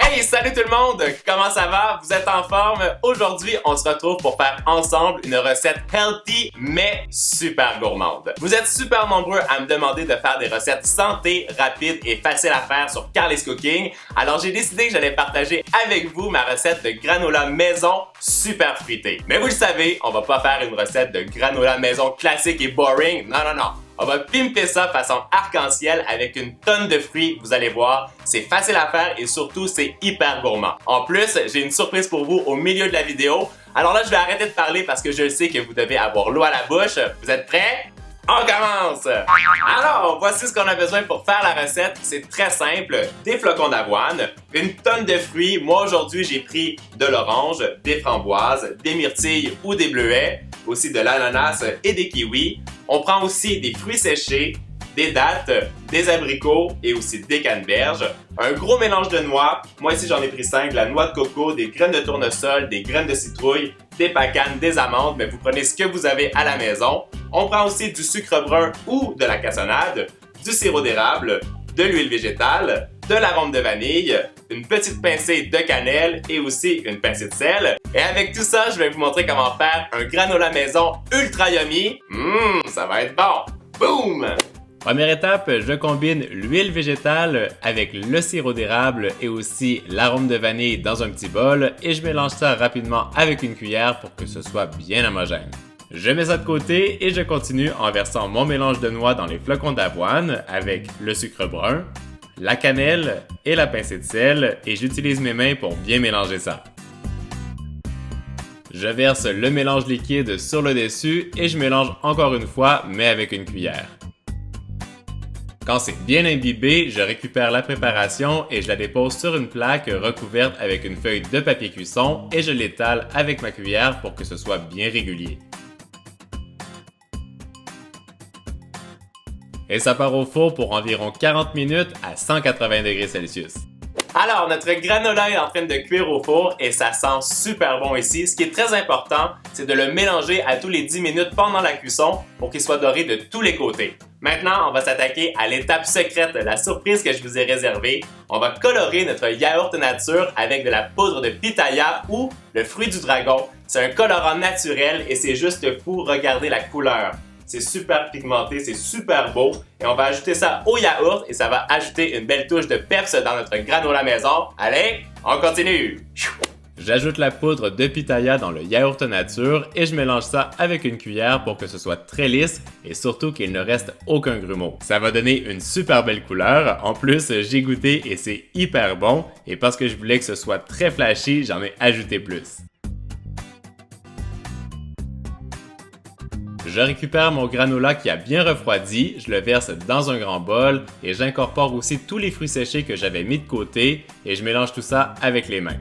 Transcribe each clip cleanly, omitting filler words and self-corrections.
Hey, salut tout le monde! Comment ça va? Vous êtes en forme? Aujourd'hui, on se retrouve pour faire ensemble une recette healthy mais super gourmande. Vous êtes super nombreux à me demander de faire des recettes santé, rapides et faciles à faire sur Carly's Cooking. Alors j'ai décidé que j'allais partager avec vous ma recette de granola maison super fruitée. Mais vous le savez, on va pas faire une recette de granola maison classique et boring. Non, non, non. On va pimper ça façon arc-en-ciel avec une tonne de fruits, vous allez voir, c'est facile à faire et surtout c'est hyper gourmand. En plus, j'ai une surprise pour vous au milieu de la vidéo. Alors là, je vais arrêter de parler parce que je sais que vous devez avoir l'eau à la bouche. Vous êtes prêts? On commence! Alors, voici ce qu'on a besoin pour faire la recette. C'est très simple. Des flocons d'avoine, une tonne de fruits. Moi, aujourd'hui, j'ai pris de l'orange, des framboises, des myrtilles ou des bleuets, aussi de l'ananas et des kiwis. On prend aussi des fruits séchés, des dattes, des abricots et aussi des canneberges. Un gros mélange de noix. Moi ici j'en ai pris 5, de la noix de coco, des graines de tournesol, des graines de citrouille, des pacanes, des amandes, mais vous prenez ce que vous avez à la maison. On prend aussi du sucre brun ou de la cassonade, du sirop d'érable, de l'huile végétale, de l'arôme de vanille, une petite pincée de cannelle et aussi une pincée de sel. Et avec tout ça, je vais vous montrer comment faire un granola maison ultra yummy. Ça va être bon! Boum! Première étape, je combine l'huile végétale avec le sirop d'érable et aussi l'arôme de vanille dans un petit bol et je mélange ça rapidement avec une cuillère pour que ce soit bien homogène. Je mets ça de côté et je continue en versant mon mélange de noix dans les flocons d'avoine avec le sucre brun, la cannelle et la pincée de sel et j'utilise mes mains pour bien mélanger ça. Je verse le mélange liquide sur le dessus et je mélange encore une fois mais avec une cuillère. Quand c'est bien imbibé, je récupère la préparation et je la dépose sur une plaque recouverte avec une feuille de papier cuisson et je l'étale avec ma cuillère pour que ce soit bien régulier. Et ça part au four pour environ 40 minutes à 180 degrés Celsius. Alors, notre granola est en train de cuire au four et ça sent super bon ici. Ce qui est très important, c'est de le mélanger à tous les 10 minutes pendant la cuisson pour qu'il soit doré de tous les côtés. Maintenant, on va s'attaquer à l'étape secrète, la surprise que je vous ai réservée. On va colorer notre yaourt nature avec de la poudre de pitaya ou le fruit du dragon. C'est un colorant naturel et c'est juste fou, regardez la couleur. C'est super pigmenté, c'est super beau. Et on va ajouter ça au yaourt et ça va ajouter une belle touche de peps dans notre granola maison. Allez, on continue! J'ajoute la poudre de pitaya dans le yaourt nature et je mélange ça avec une cuillère pour que ce soit très lisse et surtout qu'il ne reste aucun grumeau. Ça va donner une super belle couleur. En plus, j'ai goûté et c'est hyper bon. Et parce que je voulais que ce soit très flashy, j'en ai ajouté plus. Je récupère mon granola qui a bien refroidi, je le verse dans un grand bol et j'incorpore aussi tous les fruits séchés que j'avais mis de côté et je mélange tout ça avec les mains.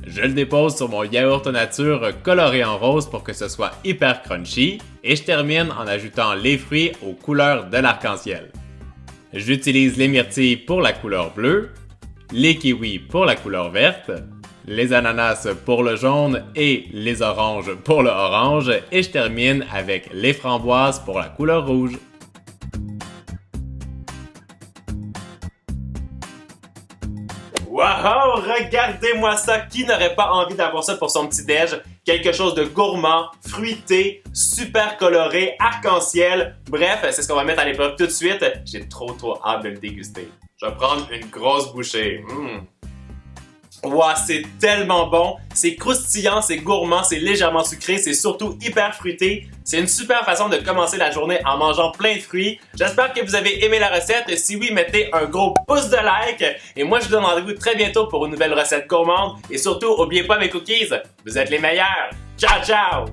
Je le dépose sur mon yaourt nature coloré en rose pour que ce soit hyper crunchy et je termine en ajoutant les fruits aux couleurs de l'arc-en-ciel. J'utilise les myrtilles pour la couleur bleue, les kiwis pour la couleur verte, les ananas pour le jaune et les oranges pour le orange et je termine avec les framboises pour la couleur rouge. Wow! Regardez-moi ça! Qui n'aurait pas envie d'avoir ça pour son petit-déj? Quelque chose de gourmand, fruité, super coloré, arc-en-ciel. Bref, c'est ce qu'on va mettre à l'épreuve tout de suite. J'ai trop hâte de le déguster. Je vais prendre une grosse bouchée. Wow, c'est tellement bon, c'est croustillant, c'est gourmand, c'est légèrement sucré, c'est surtout hyper fruité. C'est une super façon de commencer la journée en mangeant plein de fruits. J'espère que vous avez aimé la recette. Si oui, mettez un gros pouce de like. Et moi, je vous donne rendez-vous très bientôt pour une nouvelle recette gourmande. Et surtout, n'oubliez pas mes cookies, vous êtes les meilleurs. Ciao, ciao!